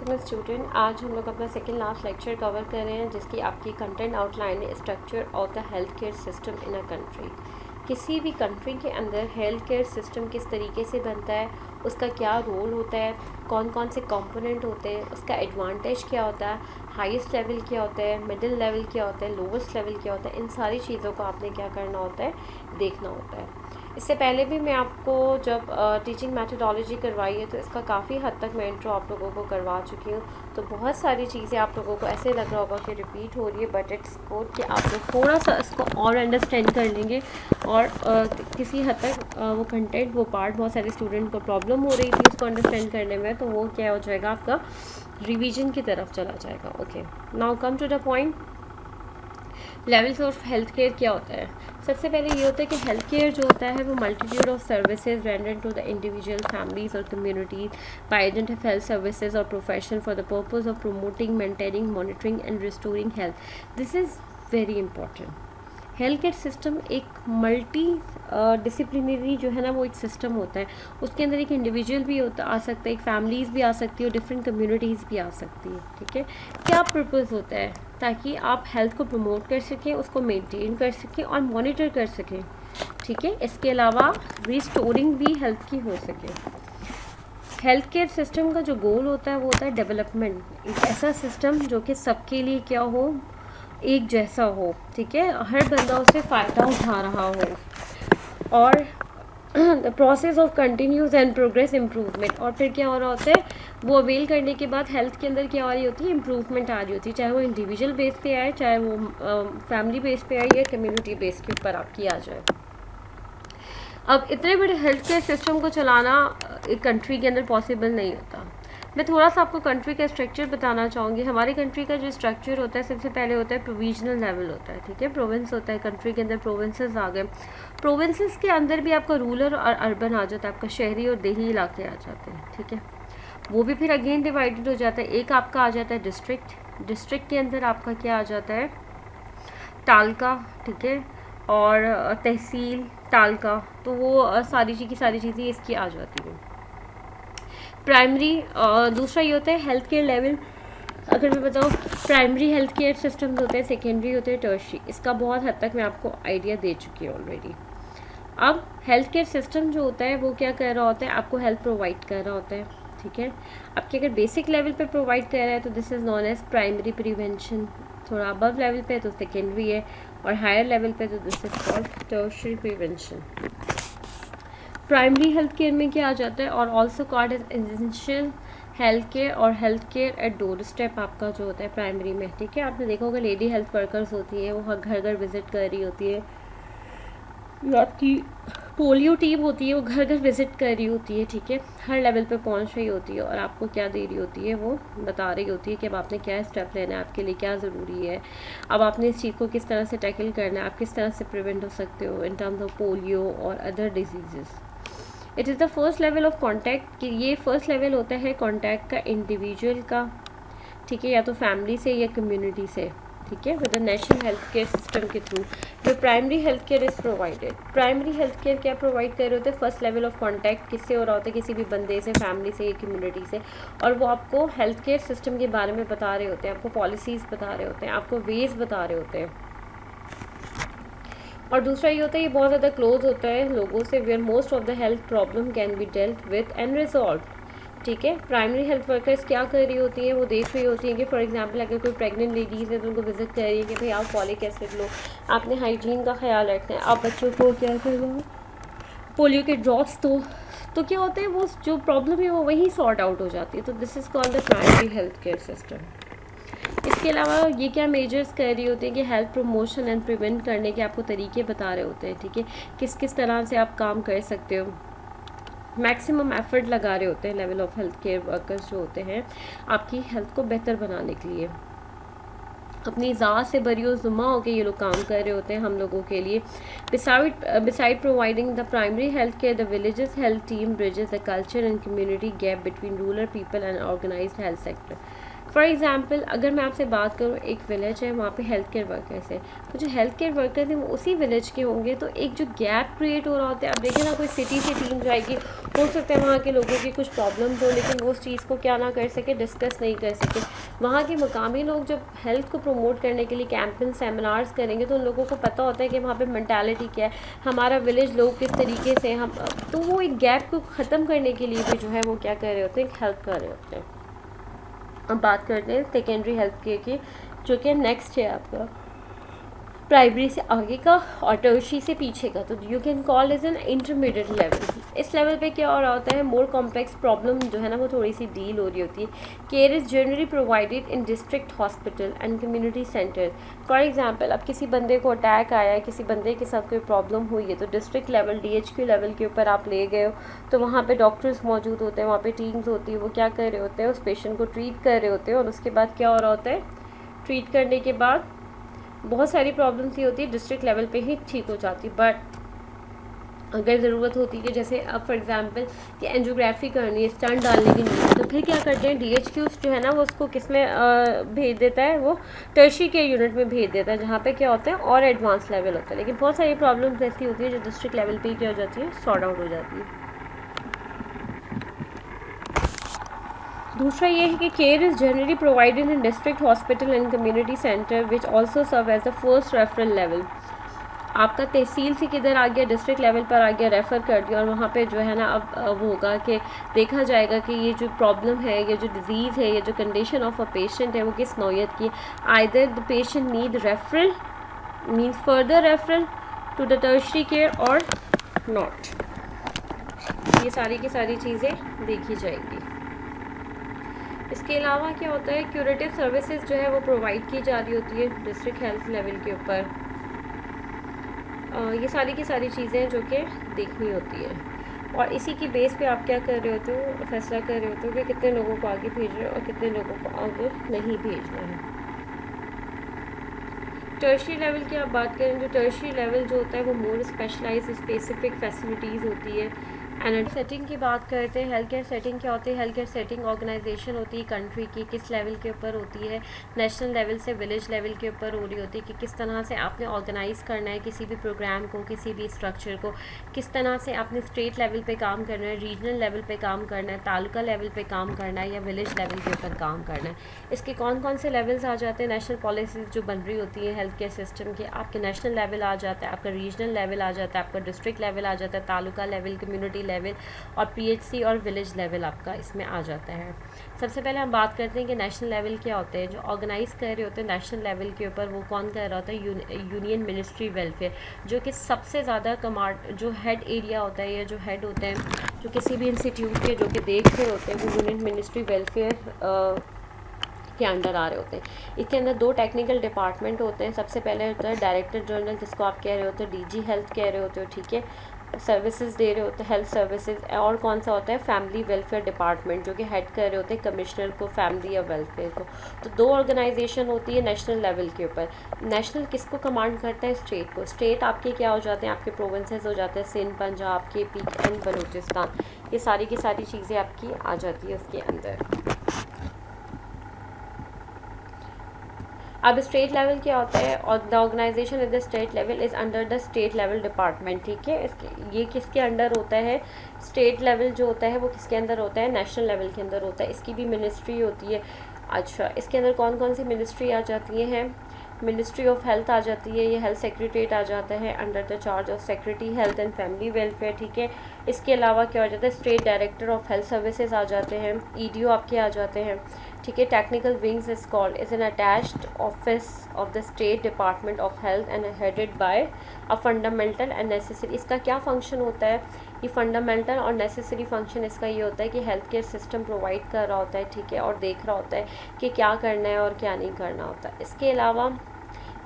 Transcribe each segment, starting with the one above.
Dear student, आज हम लोग अपना सेकेंड लास्ट लेक्चर कवर कर रहे हैं जिसकी आपकी कंटेंट आउटलाइन है structure of the health care system in a country. किसी भी कंट्री के अंदर हेल्थ केयर सिस्टम किस तरीके से बनता है, उसका क्या रोल होता है, कौन कौन से कंपोनेंट होते हैं, उसका एडवांटेज क्या होता है, हाईएस्ट लेवल क्या होता है, मिडिल लेवल क्या होता है, लोवेस्ट लेवल क्या होता है, इन सारी चीज़ों को आपने क्या करना होता है, देखना होता है। इससे पहले भी मैं आपको जब टीचिंग मेथोडोलॉजी करवाई है तो इसका काफ़ी हद तक मैं इंट्रो आप लोगों को करवा चुकी हूँ। तो बहुत सारी चीज़ें आप लोगों को ऐसे लग रहा होगा कि रिपीट हो रही है, बट इट्स गुड कि आप लोग थोड़ा सा इसको और अंडरस्टैंड कर लेंगे। और किसी हद तक वो कंटेंट, वो पार्ट बहुत सारे स्टूडेंट को प्रॉब्लम हो रही थी उसको अंडरस्टैंड करने में, तो वो क्या हो जाएगा, आपका रिवीजन की तरफ चला जाएगा। Okay, now come to the point. Levels of health care क्या होता है? सबसे पहले ये होता है कि हेल्थ केयर जो होता है वो multitude of services rendered to the individual, families और communities by agent of health services और profession for the purpose of promoting, maintaining, monitoring and restoring health. This is very important. Health care system एक multi disciplinary जो है ना, वो एक system होता है। उसके अंदर एक इंडिविजुअल भी होता आ सकता है, एक फैमिलीज़ भी आ सकती है और डिफरेंट कम्युनिटीज़ भी आ सकती है। ठीक है, क्या पर्पज़ होता है? ताकि आप हेल्थ को प्रमोट कर सकें, उसको मेंटेन कर सकें और मॉनिटर कर सकें। ठीक है, इसके अलावा रिस्टोरिंग भी हेल्थ की हो सके। हेल्थ केयर सिस्टम का जो गोल होता है वो होता है डेवलपमेंट, एक ऐसा सिस्टम जो कि सबके लिए क्या हो, एक जैसा हो। ठीक है, हर बंदा उससे फ़ायदा उठा रहा हो। और the process of continuous and progress improvement. और फिर क्या हो रहा होता है, वो अवेल करने के बाद हेल्थ के अंदर क्या आ रही होती है, इम्प्रूवमेंट आ रही होती है, चाहे वो इंडिविजुअल बेस पे आए, चाहे वो फैमिली बेस पे आए या कम्युनिटी बेस के ऊपर आपकी आ जाए। अब इतने बड़े हेल्थ केयर सिस्टम को चलाना एक कंट्री के अंदर पॉसिबल नहीं होता। मैं थोड़ा सा आपको कंट्री का स्ट्रक्चर बताना चाहूँगी। हमारी कंट्री का जो स्ट्रक्चर होता है, सबसे पहले होता है प्रोविजनल लेवल होता है। ठीक है, प्रोविंस होता है, कंट्री के अंदर प्रोविंसेस आ गए। प्रोविंसेस के अंदर भी आपका रूरल और अर्बन आ जाता है, आपका शहरी और देही इलाके आ जाते हैं। ठीक है, वो भी फिर अगेन डिवाइडेड हो जाता है। एक आपका आ जाता है डिस्ट्रिक्ट। डिस्ट्रिक्ट के अंदर आपका क्या आ जाता है, तालका। ठीक है, और तहसील, तालका, तो वो सारी चीज़ें इसकी आ जाती हैं। प्राइमरी, दूसरा ये होता है हेल्थ केयर लेवल। अगर मैं बताऊँ, प्राइमरी हेल्थ केयर सिस्टम्स होते हैं, सेकेंडरी होते हैं, टर्शरी। इसका बहुत हद तक मैं आपको आइडिया दे चुकी हूँ ऑलरेडी। अब हेल्थ केयर सिस्टम जो होता है वो क्या कर रहा होता है, आपको हेल्थ प्रोवाइड कर रहा होता है। ठीक है, आपके अगर बेसिक लेवल पे प्रोवाइड कर रहा है तो this is known as primary prevention. थोड़ा अबव लेवल पे तो सेकेंडरी है, और हायर लेवल पे तो this is called tertiary prevention. Primary health care में क्या आ जाता है, और also called as essential health care और health care at door step आपका जो होता है प्राइमरी में। ठीक है, आपने देखा होगा लेडी हेल्थ वर्कर्स होती है, वो घर घर विजिट कर रही होती है, या आपकी पोलियो टीम होती है, वो घर घर विजिट कर रही होती है। ठीक है, हर लेवल पे पहुंच रही होती है और आपको क्या दे रही होती है, वो बता रही होती है कि अब आपने क्या स्टेप लेना है, आपके लिए क्या ज़रूरी है, अब आपने इस चीज़ को किस तरह से टैकल करना है, आप किस तरह से प्रिवेंट हो सकते हो इन टर्म्स ऑफ पोलियो और other disease. It is the first level of contact, कि ये फर्स्ट लेवल होता है कॉन्टैक्ट का इंडिविजुअल का। ठीक है, या तो फैमिली से या कम्युनिटी से। ठीक है, with the national health care system के थ्रू जो primary health care is provided. Primary health care क्या प्रोवाइड कर रहे होते हैं, फर्स्ट लेवल ऑफ कॉन्टैक्ट किससे हो रहा होता है, किसी भी बंदे से, फैमिली से या कम्युनिटी से, और वो आपको हेल्थ केयर सिस्टम के बारे में बता रहे होते हैं, आपको पॉलिसीज़ बता रहे होते हैं, आपको वेज बता रहे होते हैं। और दूसरा ये होता है, ये बहुत ज़्यादा क्लोज होता है लोगों से, where most of the health problem can be dealt with and resolve. ठीक है, प्राइमरी हेल्थ वर्कर्स क्या कर रही होती हैं, वो देख रही होती हैं कि फॉर एग्जांपल अगर कोई प्रेग्नेंट लेडीज़ है तो उनको विजिट कर रही है कि भाई आप फॉलिक एसिड लो, आपने हाइजीन का ख्याल रखना है, आप बच्चों को क्या करना है, पोलियो के ड्रॉप्स तो क्या होता है, वो जो प्रॉब्लम है वो वहीं सॉर्ट आउट हो जाती है। तो this is called the primary health care system. इसके अलावा ये क्या मेजर्स कर रही होती है कि हेल्थ प्रमोशन एंड प्रिवेंट करने के आपको तरीके बता रहे होते हैं। ठीक है, किस किस तरह से आप काम कर सकते हो, मैक्सिमम एफर्ट लगा रहे होते हैं level of health care workers जो होते हैं आपकी हेल्थ को बेहतर बनाने के लिए। अपनी ज़ात से बरियोजुमा होकर ये लोग काम कर रहे होते हैं हम लोगों के लिए। Beside providing the primary health care, the villages health team bridges the culture and community gap between rural people and organised health sector. For example अगर मैं आपसे बात करूँ, एक विलेज है, वहाँ पे हेल्थ केयर वर्कर्स है, तो जो हेल्थ केयर वर्कर्स हैं वो उसी विलेज के होंगे, तो एक जो गैप क्रिएट हो रहा होता है। अब देखिए ना, कोई सिटी से टीम जाएगी, हो सकता है वहाँ के लोगों की कुछ प्रॉब्लम्स हो, लेकिन वो उस चीज़ को क्या ना कर सके, डिस्कस नहीं कर सके। वहाँ के मकामी लोग जब हेल्थ को प्रमोट करने के लिए कैंपेन सेमिनार्स करेंगे, तो उन लोगों को पता होता है कि वहाँ पर मैंटालिटी क्या है, हमारा विलेज लोग किस तरीके से हम, तो वो एक गैप को ख़त्म करने के लिए भी जो है वो क्या कर रहे होते हैं, हेल्प कर रहे होते हैं। अब बात करते हैं सेकेंडरी हेल्थ केयर की, जो कि नेक्स्ट है आपका प्राइमरी से आगे का और टर्शियरी से पीछे का। तो you can call is an intermediate level. इस लेवल पे क्या हो रहा होता है, मोर कॉम्प्लेक्स प्रॉब्लम जो है ना वो थोड़ी सी डील हो रही होती है। Care is generally provided in district hospital and community centre. For example, अब किसी बंदे को अटैक आया है, किसी बंदे के साथ कोई प्रॉब्लम हुई है, तो डिस्ट्रिक्ट लेवल DHQ लेवल के ऊपर आप ले गए हो, तो वहाँ पर डॉक्टर्स मौजूद होते हैं, वहाँ पर टीम्स होती है, वो क्या कर रहे होते हैं, उस पेशेंट को ट्रीट कर रहे होते हैं। और उसके बाद क्या हो रहा होता है, ट्रीट करने के बाद बहुत सारी प्रॉब्लम्स ये होती है डिस्ट्रिक्ट लेवल पे ही ठीक हो जाती है। बट अगर ज़रूरत होती है, जैसे अब फॉर एग्जांपल कि एंजियोग्राफी करनी है, स्टंट डालने की नहीं है, तो फिर क्या करते हैं, DHQs जो है ना वो उसको किस में भेज देता है, वो टर्शियरी केयर यूनिट में भेज देता है, जहाँ पे क्या होता है और एडवांस लेवल होता है। लेकिन बहुत सारी प्रॉब्लम्स ऐसी होती है जो डिस्ट्रिक्ट लेवल पर क्या हो जाती है, सॉर्ट आउट हो जाती है। दूसरा ये है कि care is generally provided in district hospital and community centre which also serve as the first referral level. आपका तहसील से किधर आ गया, डिस्ट्रिक्ट लेवल पर आ गया, रेफ़र कर दिया, और वहाँ पे जो है ना अब वो होगा कि देखा जाएगा कि ये जो प्रॉब्लम है, ये जो डिज़ीज़ है, ये जो कंडीशन ऑफ अ पेशेंट है वो किस नौयत की। Either the patient need referral means further referral to the tertiary care और नॉट। ये सारी की सारी चीज़ें देखी जाएंगी। इसके अलावा क्या होता है, क्यूरेटिव सर्विसेज जो है वो प्रोवाइड की जा रही होती है डिस्ट्रिक्ट हेल्थ लेवल के ऊपर। ये सारी की सारी चीज़ें जो कि देखनी होती है, और इसी की बेस पे आप क्या कर रहे होते हो, फैसला कर रहे होते हो कि कितने लोगों को आगे भेज रहे हो और कितने लोगों को आगे नहीं भेजना है। टर्शियरी लेवल की आप बात करें, जो टर्शियरी लेवल जो होता है वो मोर स्पेशलाइज्ड स्पेसिफिक फैसिलिटीज़ होती है। एंड सेटिंग की बात करते हैं, हेल्थ केयर सेटिंग क्या होती है, हेल्थ केयर सेटिंग ऑर्गेनाइजेशन होती है कंट्री की, किस लेवल के ऊपर होती है, नेशनल लेवल से विलेज लेवल के ऊपर हो रही होती है कि किस तरह से आपने ऑर्गेनाइज़ करना है किसी भी प्रोग्राम को, किसी भी स्ट्रक्चर को, किस तरह से आपने स्टेट लेवल पे काम करना है, रीजनल लेवल पे काम करना है, तालुका लेवल पे काम करना है, या विलेज लेवल के ऊपर काम करना है। इसके कौन कौन से लेवल्स आ जाते हैं, नेशनल पॉलिसीज़ जो बन रही होती है हेल्थ केयर सिस्टम के, आपके नेशनल लेवल आ जाता है, आपका रीजनल लेवल आ जाता है, आपका डिस्ट्रिक्ट लेवल आ जाता है, तालुका लेवल, कम्युनिटी लेवल और PHC और विलेज लेवल आपका इसमें आ जाता है। सबसे पहले हम बात करते हैं कि नेशनल लेवल क्या होते हैं। जो ऑर्गेनाइज़ कर रहे होते हैं नेशनल लेवल के ऊपर, वो कौन कर रहा होता है, यूनियन मिनिस्ट्री वेलफेयर, जो कि सबसे ज़्यादा कमांड, जो हेड एरिया होता है या जो हेड होते हैं जो किसी भी इंस्टीट्यूट के जो कि देख रहे होते हैं, वो यूनियन मिनिस्ट्री वेलफेयर के अंडर आ रहे होते हैं। इसके अंदर 2 टेक्निकल डिपार्टमेंट होते हैं। सबसे पहले होता है डायरेक्टर जनरल, जिसको आप कह रहे होते हो DG हेल्थ कह रहे होते हो, ठीक है, सर्विसेज दे रहे होते हैं हेल्थ सर्विसेज। और कौन सा होता है, फैमिली वेलफेयर डिपार्टमेंट, जो कि हेड कर रहे होते हैं कमिश्नर को, फैमिली या वेलफेयर को। तो 2 ऑर्गेनाइजेशन होती है नेशनल लेवल के ऊपर। नेशनल किसको कमांड करता है, स्टेट को। स्टेट आपके क्या हो जाते हैं, आपके प्रोविंसेस हो जाते हैं, सिंध, पंजाब, KP एंड बलूचिस्तान। ये सारी की सारी चीज़ें आपकी आ जाती है उसके अंदर। अब स्टेट लेवल क्या होता है, और the organisation at the state level is under the state level department, ठीक है। इसके ये किसके अंडर होता है, स्टेट लेवल जो होता है वो किसके अंदर होता है, नेशनल लेवल के अंदर होता है। इसकी भी मिनिस्ट्री होती है। अच्छा, इसके अंदर कौन कौन सी मिनिस्ट्री आ जाती हैं, मिनिस्ट्री ऑफ हेल्थ आ जाती है, ये हेल्थ सेक्रेटरीट आ जाता है under the charge of secretary health and family welfare, ठीक है। इसके अलावा क्या हो जाता है, state director of health services आ जाते हैं, EDO आपके आ जाते हैं, ठीक है। Technical wings is called is an attached office of the state department of health and headed by a fundamental and necessary. इसका क्या फंक्शन होता है, ये फंडामेंटल और नेसेसरी फंक्शन इसका ये होता है कि हेल्थ केयर सिस्टम प्रोवाइड कर रहा होता है, ठीक है, और देख रहा होता है कि क्या करना है और क्या नहीं करना होता। इसके अलावा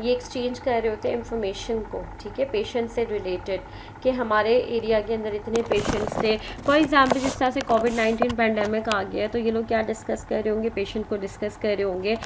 ये एक्सचेंज कर रहे होते हैं इंफॉर्मेशन को, ठीक है, पेशेंट से रिलेटेड, कि हमारे एरिया के अंदर इतने पेशेंट्स थे। फॉर एग्जांपल जिस तरह से COVID-19 पैंडेमिक आ गया है, तो ये लोग क्या डिस्कस कर रहे होंगे, पेशेंट को डिस्कस कर रहे होंगे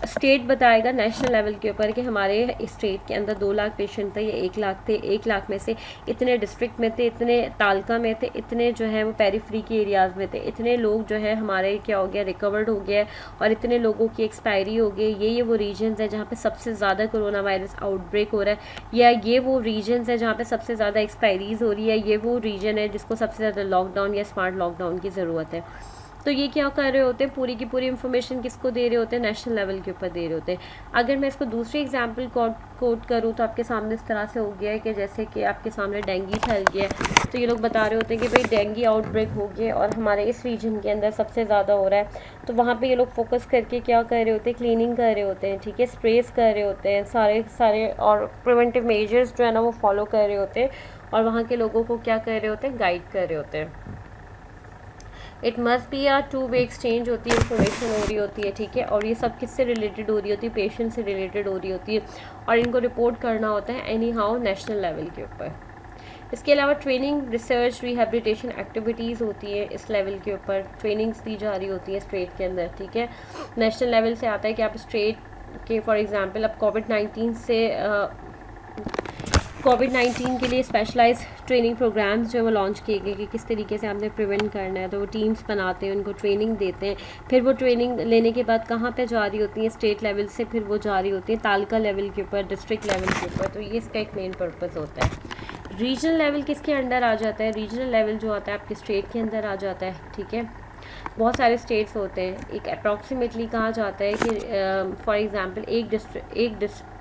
स्टेट बताएगा नेशनल लेवल के ऊपर कि हमारे स्टेट के अंदर 2 लाख पेशेंट थे या 1 लाख थे, 1 लाख में से इतने डिस्ट्रिक्ट में थे, इतने तालका में थे, इतने जो है वो पेरीफ्री के एरियाज़ में थे, इतने लोग जो है हमारे क्या हो गया रिकवर्ड हो गया और इतने लोगों की एक्सपायरी हो गई। ये वो रीजन्स हैं जहाँ पे सबसे ज़्यादा कोरोना वायरस आउटब्रेक हो रहा है, या ये वो रीजन्स हैं जहाँ पे सबसे ज़्यादा एक्सपायरीज़ हो रही है, ये वो रीजन है जिसको सबसे ज़्यादा लॉकडाउन या स्मार्ट लॉकडाउन की ज़रूरत है। तो ये क्या कर रहे होते हैं, पूरी की पूरी इन्फॉर्मेशन किसको दे रहे होते हैं, नेशनल लेवल के ऊपर दे रहे होते हैं। अगर मैं इसको दूसरी एग्जांपल कोट करूँ तो आपके सामने इस तरह से हो गया है कि जैसे कि आपके सामने डेंगू फैल गया है, तो ये लोग बता रहे होते हैं कि भाई डेंगू आउटब्रेक हो गया और हमारे इस रीजन के अंदर सबसे ज़्यादा हो रहा है। तो वहाँ पर ये लोग फोकस करके क्या कर रहे होते हैं, क्लीनिंग कर रहे होते हैं, ठीक है, स्प्रेस कर रहे होते हैं, सारे और प्रिवेंटिव मेजर्स जो है ना वो फॉलो कर रहे होते हैं और वहाँ के लोगों को क्या कर रहे होते हैं, गाइड कर रहे होते हैं। It must be a 2 way exchange होती है, इंफॉर्मेशन हो रही होती है, ठीक है, और ये सब किससे रिलेटेड हो रही होती है, पेशेंट से रिलेटेड हो रही होती है और इनको रिपोर्ट करना होता है एनी हाउ नेशनल लेवल के ऊपर। इसके अलावा ट्रेनिंग, रिसर्च, रिहेबिलिटेशन एक्टिविटीज़ होती है इस लेवल के ऊपर, ट्रेनिंग्स दी जा रही होती है स्टेट के अंदर, ठीक है। नेशनल लेवल से आता है कि आप स्टेट के फॉर एग्ज़ाम्पल अब कोविड-19 के लिए स्पेशलाइज ट्रेनिंग प्रोग्राम्स जो है वो लॉन्च किए गए कि किस तरीके से आपने प्रिवेंट करना है, तो वो टीम्स बनाते हैं, उनको ट्रेनिंग देते हैं, फिर वो ट्रेनिंग लेने के बाद कहाँ पे जा रही होती है, स्टेट लेवल से फिर वो जा रही होती है तालका लेवल के ऊपर, डिस्ट्रिक्ट लेवल के ऊपर। तो ये इसका एक मेन पर्पज़ होता है। रीजनल लेवल किसके अंडर आ जाता है, रीजनल लेवल जो आता है आपके स्टेट के अंदर आ जाता है, ठीक है। बहुत सारे स्टेट्स होते हैं, एक अप्रॉक्सीमेटली कहा जाता है कि फॉर एग्ज़ाम्पल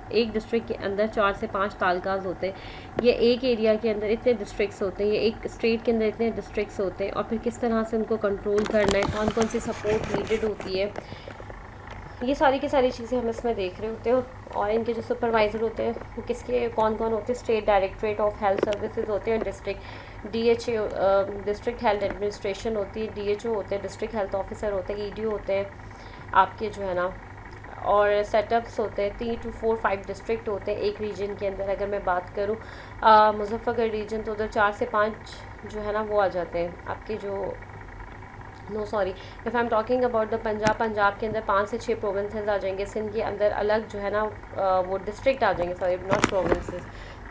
एक डिस्ट्रिक्ट के अंदर 4 से 5 तालकाज होते हैं, या एक एरिया के अंदर इतने डिस्ट्रिक्ट्स होते हैं, या एक स्टेट के अंदर इतने डिस्ट्रिक्ट्स होते हैं, और फिर किस तरह से उनको कंट्रोल करना है, कौन कौन सी सपोर्ट नीडेड होती है, ये सारी की सारी चीज़ें हम इसमें देख रहे होते हैं। और इनके जो सुपरवाइज़र होते हैं वो किसके कौन कौन होते हैं, state directorate of health services होते हैं, district DHA district health administration होती है, DHO होते हैं, डिस्ट्रिक्ट हेल्थ ऑफिसर होते हैं, EDO होते हैं आपके जो है ना, और सेटअप्स होते हैं 3 to 4 5 डिस्ट्रिक्ट होते हैं एक रीजन के अंदर। अगर मैं बात करूँ मुजफ्फरगढ़ रीजन, तो उधर 4 से 5 जो है ना वो आ जाते हैं आपके जो if I am talking about the Punjab के अंदर 5 से 6 प्रोविंसेस आ जाएंगे, सिंध के अंदर अलग जो है ना वो डिस्ट्रिक्ट आ जाएंगे, नॉट प्रोविंसेस।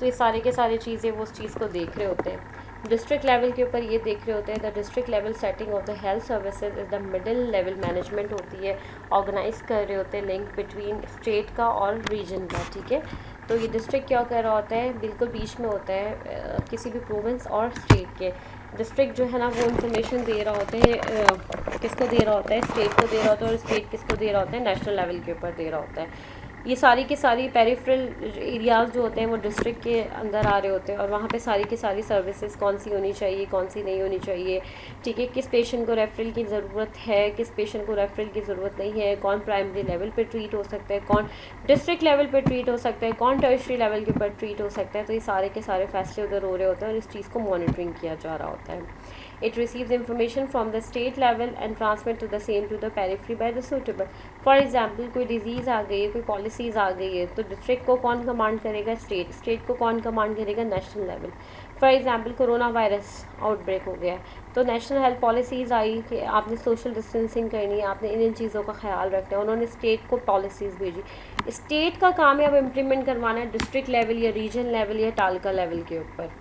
तो ये सारे के सारे चीज़ें वो उस चीज़ को देख रहे होते हैं। डिस्ट्रिक्ट लेवल के ऊपर ये देख रहे होते हैं the district level setting of the health services is the middle level management होती है, ऑर्गेनाइज कर रहे होते हैं लिंक बिटवीन स्टेट का और रीजन का, ठीक है। तो ये डिस्ट्रिक्ट क्या कर रहा होता है, बिल्कुल बीच में होता है किसी भी प्रोविंस और स्टेट के। डिस्ट्रिक्ट जो है ना वो इन्फॉर्मेशन दे रहा होता है किसको दे रहा होता है, स्टेट को दे रहा होता है, और स्टेट किसको दे रहा होता है, नेशनल लेवल के ऊपर दे रहा होता है। ये सारी की सारी पेरिफेरल एरियाज़ जो होते हैं वो डिस्ट्रिक्ट के अंदर आ रहे होते हैं, और वहाँ पे सारी की सारी सर्विसेज कौन सी होनी चाहिए, कौन सी नहीं होनी चाहिए, ठीक है, किस पेशेंट को रेफरल की ज़रूरत है, किस पेशेंट को रेफरल की ज़रूरत नहीं है, कौन प्राइमरी लेवल पे ट्रीट हो सकता है, कौन डिस्ट्रिक्ट लेवल पे ट्रीट हो सकता है, कौन टर्शरी लेवल के ऊपर ट्रीट हो सकता है। तो ये सारे के सारे फैसले उधर हो रहे होते हैं और इस चीज़ को मॉनिटरिंग किया जा रहा होता है। It receives information from the state level and transmit to the same to the periphery by the suitable. For example, कोई डिजीज़ आ गई है, कोई पॉलिसीज़ आ गई है, तो डिस्ट्रिक्ट को कौन कमांड करेगा, स्टेट को कौन कमांड करेगा, national level. For example corona virus outbreak हो गया, तो नेशनल हेल्थ पॉलिसीज़ आई कि आपने सोशल डिस्टेंसिंग करनी है, आपने इन चीज़ों का ख्याल रखना है, उन्होंने स्टेट को पॉलिसीज़ भेजी। स्टेट का काम है अब इम्प्लीमेंट करवाना है डिस्ट्रिक्ट लेवल या रीजन लेवल या तालका लेवल के ऊपर।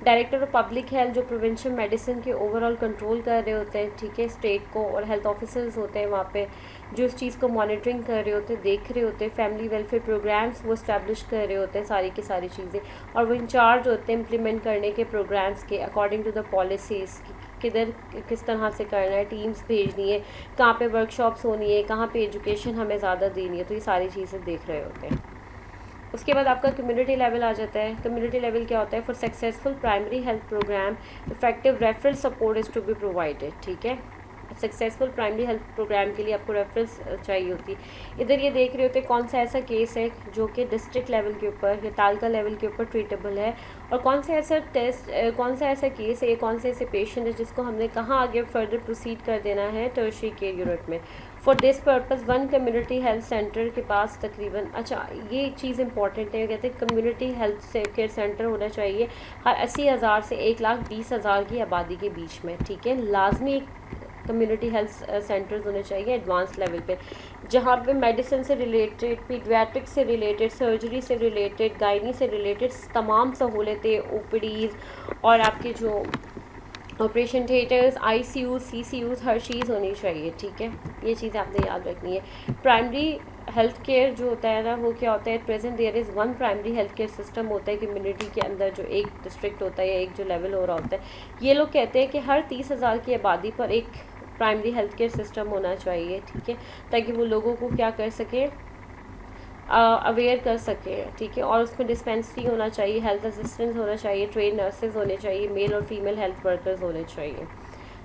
डायरेक्टर ऑफ पब्लिक हेल्थ जो प्रिवेंशन मेडिसिन के ओवरऑल कंट्रोल कर रहे होते हैं, ठीक है, स्टेट को, और हेल्थ ऑफिसर्स होते हैं वहाँ पे जो इस चीज़ को मॉनिटरिंग कर रहे होते हैं, देख रहे होते हैं, फैमिली वेलफेयर प्रोग्राम्स वो इस्टेब्लिश कर रहे होते हैं, सारी की सारी चीज़ें, और वो इंचार्ज होते हैं इम्प्लीमेंट करने के प्रोग्राम्स के अकॉर्डिंग टू द पॉलिसीज़, किधर किस तरह से करना है, टीम्स भेजनी है, कहाँ पे वर्कशॉप्स होनी है, कहाँ पे एजुकेशन हमें ज़्यादा देनी है, तो ये सारी चीज़ें देख रहे होते हैं। उसके बाद आपका कम्युनिटी लेवल आ जाता है। कम्युनिटी लेवल क्या होता है, for successful primary health programme effective referral support is to be provided, ठीक है। सक्सेसफुल प्राइमरी हेल्थ प्रोग्राम के लिए आपको रेफरेंस चाहिए होती है। इधर ये देख रहे होते हैं कौन सा ऐसा केस है जो कि डिस्ट्रिक्ट लेवल के ऊपर या तालका लेवल के ऊपर ट्रीटेबल है, और कौन सा ऐसा कौन सा ऐसा केस है, कौन से ऐसे पेशेंट है जिसको हमने कहाँ आगे फर्दर प्रोसीड कर देना है टर्शरी केयर यूनिट में। For this purpose one community health centre के पास तकरीबन, अच्छा ये चीज़ इंपॉर्टेंट है, कहते हैं कम्युनिटी हेल्थ केयर सेंटर होना चाहिए हर 80,000 से 1,20,000 की आबादी के बीच में, ठीक है। लाजमी कम्युनिटी हेल्थ सेंटर्स होने चाहिए एडवांस लेवल पे, जहाँ पे मेडिसिन से रिलेटेड, पीडियाट्रिक्स से रिलेटेड, सर्जरी से रिलेटेड, गायनी से रिलेटेड तमाम सहूलतें, ओपीडीज़ और आपके जो ऑपरेशन थिएटर्स, आईसीयूज, सीसीयूज, हर चीज़ होनी चाहिए, ठीक है। ये चीज़ आपने याद रखनी है। प्राइमरी हेल्थ केयर जो होता है ना, वो क्या होता है, present there is one primary health care system होता है कम्युनिटी के अंदर, जो एक डिस्ट्रिक्ट होता है या एक जो लेवल हो रहा होता है। ये लोग कहते हैं कि हर 30,000 की आबादी पर एक प्राइमरी हेल्थ केयर सिस्टम होना चाहिए, ठीक है, ताकि वो लोगों को क्या कर सके, अवेयर कर सके, ठीक है। और उसमें डिस्पेंसरी होना चाहिए, हेल्थ असिस्टेंट होना चाहिए, ट्रेन नर्सेज होने चाहिए, मेल और फीमेल हेल्थ वर्कर्स होने चाहिए।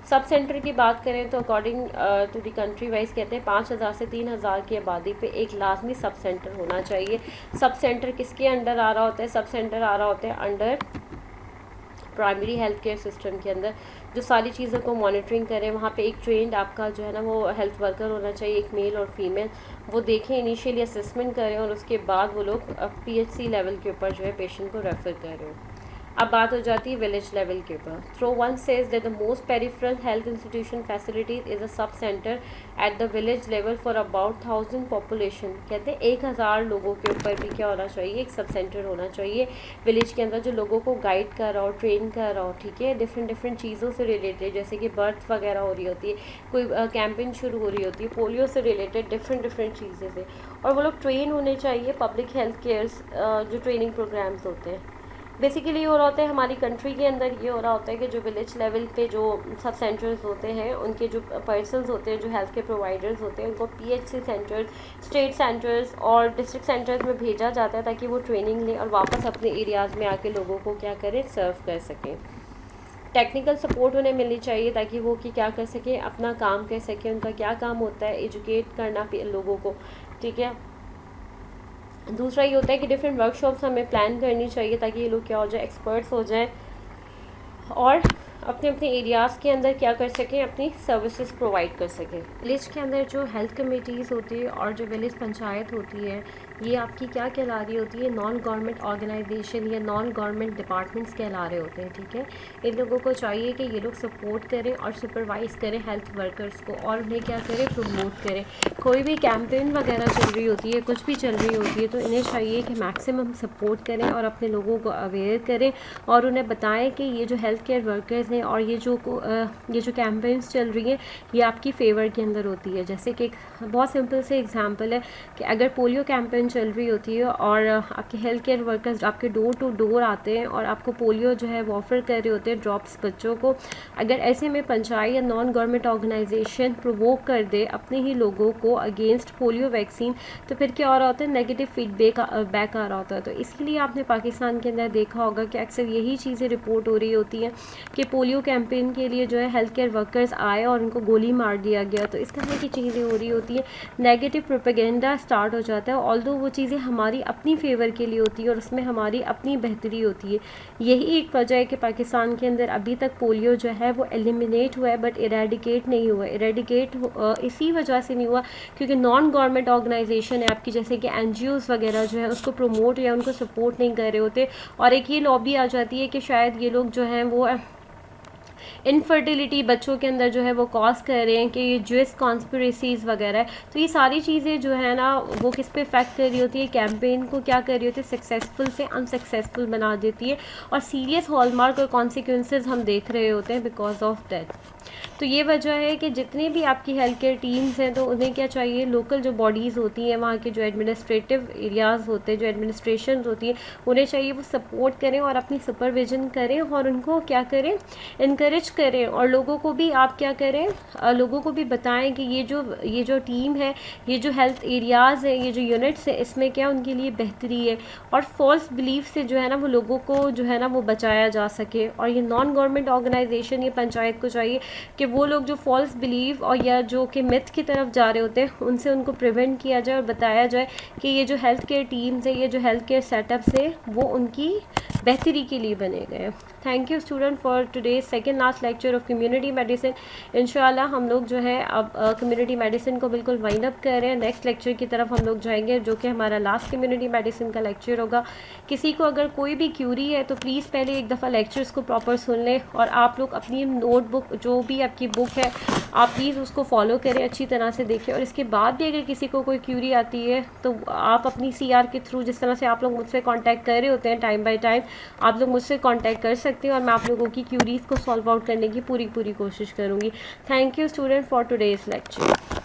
सब सेंटर की बात करें तो according to the country wise कहते हैं 5,000 से 3,000 की आबादी पे एक लाजमी सब सेंटर होना चाहिए। सब सेंटर किसके अंडर आ रहा होता है, सब सेंटर आ रहा होता है under primary health care system के अंदर, जो सारी चीज़ों को मॉनिटरिंग करें। वहाँ पे एक ट्रेंड आपका जो है ना वो हेल्थ वर्कर होना चाहिए, एक मेल और फीमेल, वो देखें, इनिशियली असेसमेंट करें और उसके बाद वो लोग PHC लेवल के ऊपर जो है पेशेंट को रेफ़र करें। अब बात हो जाती है विलेज लेवल के ऊपर। Through one says that the most peripheral health institution facilities is a sub centre at the village level for about 1,000 population. कहते हैं 1,000 लोगों के ऊपर भी क्या होना चाहिए, एक सब सेंटर होना चाहिए विलेज के अंदर, जो लोगों को गाइड कर रहा हो, ट्रेन कर रहा हो, ठीक है, डिफरेंट चीज़ों से रिलेटेड, जैसे कि बर्थ वगैरह हो रही होती है, कोई कैंपेन शुरू हो रही होती है पोलियो से रिलेटेड, डिफरेंट चीज़ें से, और वो लोग ट्रेन होने चाहिए। पब्लिक हेल्थ केयर जो ट्रेनिंग प्रोग्राम्स होते हैं, बेसिकली ये हो रहा होता है हमारी कंट्री के अंदर, ये हो रहा होता है कि जो विलेज लेवल पे जो सब सेंटर्स होते हैं, उनके जो पर्सनस होते हैं, जो हेल्थ केयर प्रोवाइडर्स होते हैं, उनको PHC सेंटर्स, स्टेट सेंटर्स और डिस्ट्रिक्ट सेंटर्स में भेजा जाता है ताकि वो ट्रेनिंग लें और वापस अपने एरियाज़ में आके लोगों को क्या करें, सर्व कर सकें। टेक्निकल सपोर्ट उन्हें मिलनी चाहिए ताकि वो कि क्या कर सकें, अपना काम कर सकें। उनका क्या काम होता है, एजुकेट करना लोगों को, ठीक है। दूसरा ये होता है कि डिफरेंट वर्कशॉप्स हमें प्लान करनी चाहिए ताकि ये लोग क्या हो जाए, एक्सपर्ट्स हो जाएं और अपने अपने एरियाज़ के अंदर क्या कर सकें, अपनी सर्विसेज प्रोवाइड कर सकें। विलेज के अंदर जो हेल्थ कमेटीज़ होती है और जो विलेज पंचायत होती है, ये आपकी क्या कहला रही होती है, नॉन गवर्नमेंट ऑर्गेनाइजेशन या नॉन गवर्नमेंट डिपार्टमेंट्स कहला रहे होते हैं, ठीक है। इन लोगों को चाहिए कि ये लोग सपोर्ट करें और सुपरवाइज़ करें हेल्थ वर्कर्स को, और उन्हें क्या करें, प्रमोट करें। कोई भी कैंपेन वगैरह चल रही होती है, कुछ भी चल रही होती है, तो इन्हें चाहिए कि मैक्सिमम सपोर्ट करें और अपने लोगों को अवेयर करें और उन्हें बताएं कि ये जो हेल्थ केयर वर्कर्स हैं और ये जो कैंपेन्स चल रही हैं, ये आपकी फेवर के अंदर होती है। जैसे कि एक बहुत सिंपल से एग्जांपल है कि अगर पोलियो कैंपेन चल रही होती है और आपके हेल्थ केयर वर्कर्स आपके डोर टू डोर आते हैं और आपको पोलियो जो है वो ऑफ़र कर रहे होते हैं ड्रॉप्स बच्चों को, अगर ऐसे में पंचायत या नॉन गवर्नमेंट ऑर्गेनाइजेशन प्रोवोक कर दे अपने ही लोगों को अगेंस्ट पोलियो वैक्सीन, तो फिर क्या हो रहा होता है, नेगेटिव फीडबैक बैक आ रहा होता है। तो इसलिए आपने पाकिस्तान के अंदर देखा होगा कि अक्सर यही चीज़ें रिपोर्ट हो रही होती हैं कि पोलियो कैंपेन के लिए जो है हेल्थ केयर वर्कर्स आए और उनको गोली मार दिया गया। तो इस तरह की चीज़ें हो रही होती हैं, नेगेटिव प्रोपेगेंडा स्टार्ट हो जाता है, ऑल्दो वो चीज़ें हमारी अपनी फेवर के लिए होती है और उसमें हमारी अपनी बेहतरी होती है। यही एक वजह है कि पाकिस्तान के अंदर अभी तक पोलियो जो है वो एलिमिनेट हुआ है बट इरेडिकेट नहीं हुआ। इरेडिकेट इसी वजह से नहीं हुआ क्योंकि नॉन गवर्नमेंट ऑर्गेनाइजेशन है आपकी, जैसे कि NGOs वगैरह जो है उसको प्रमोट या उनको सपोर्ट नहीं कर रहे होते, और एक ये लॉबी आ जाती है कि शायद ये लोग जो हैं वो इनफर्टिलिटी बच्चों के अंदर जो है वो कॉज कर रहे हैं, कि ये ज्यूस कॉन्स्पिरेसीज़ वगैरह है। तो ये सारी चीज़ें जो है ना वो किस पे इफेक्ट कर रही होती है, कैंपेन को क्या कर रही होती है, सक्सेसफुल से अनसक्सेसफुल बना देती है और सीरियस हॉलमार्क और कॉन्सिक्वेंसेस हम देख रहे होते हैं बिकॉज ऑफ दैट। तो ये वजह है कि जितने भी आपकी हेल्थ केयर टीम्स हैं तो उन्हें क्या चाहिए, लोकल जो बॉडीज़ होती हैं, वहाँ के जो एडमिनिस्ट्रेटिव एरियाज़ होते हैं, जो एडमिनिस्ट्रेशन होती है, उन्हें चाहिए वो सपोर्ट करें और अपनी सुपरविजन करें और उनको क्या करें, इनकरेज करें। और लोगों को भी आप क्या करें, लोगों को भी बताएं कि ये जो टीम है, ये जो हेल्थ एरियाज़ है, ये जो यूनिट्स है, इसमें क्या उनके लिए बेहतरी है और फॉल्स बिलीफ से जो है ना वो लोगों को जो है ना वो बचाया जा सके। और ये नॉन गवर्नमेंट ऑर्गेनाइजेशन, ये पंचायत को चाहिए कि वो लोग जो फॉल्स बिलीव और या जो कि मिथ की तरफ जा रहे होते हैं उनसे उनको प्रिवेंट किया जाए और बताया जाए कि ये जो हेल्थ केयर टीम्स है, ये जो हेल्थ केयर सेटअप्स है, वो उनकी बेहतरी के लिए बने गए हैं। Thank you student for today second last lecture of community medicine. इंशाल्लाह हम लोग जो है अब कम्युनिटी मेडिसिन को बिल्कुल वाइंड अप कर रहे हैं। नेक्स्ट लेक्चर की तरफ हम लोग जाएंगे जो कि हमारा लास्ट कम्युनिटी मेडिसिन का लेक्चर होगा। किसी को अगर कोई भी क्यूरी है तो प्लीज़ पहले एक दफ़ा लेक्चर्स को प्रॉपर सुन लें, और आप लोग अपनी नोटबुक जो भी आपकी बुक है आप प्लीज़ उसको फॉलो करें, अच्छी तरह से देखें। और इसके बाद भी अगर किसी को कोई क्यूरी आती है तो आप अपनी CR के थ्रू, जिस तरह से आप लोग मुझसे कांटेक्ट कर रहे होते हैं टाइम बाय टाइम, आप लोग मुझसे कांटेक्ट कर सकते हैं और मैं आप लोगों की क्यूरीज़ को सॉल्व आउट करने की पूरी कोशिश करूँगी। Thank you student for today's lecture.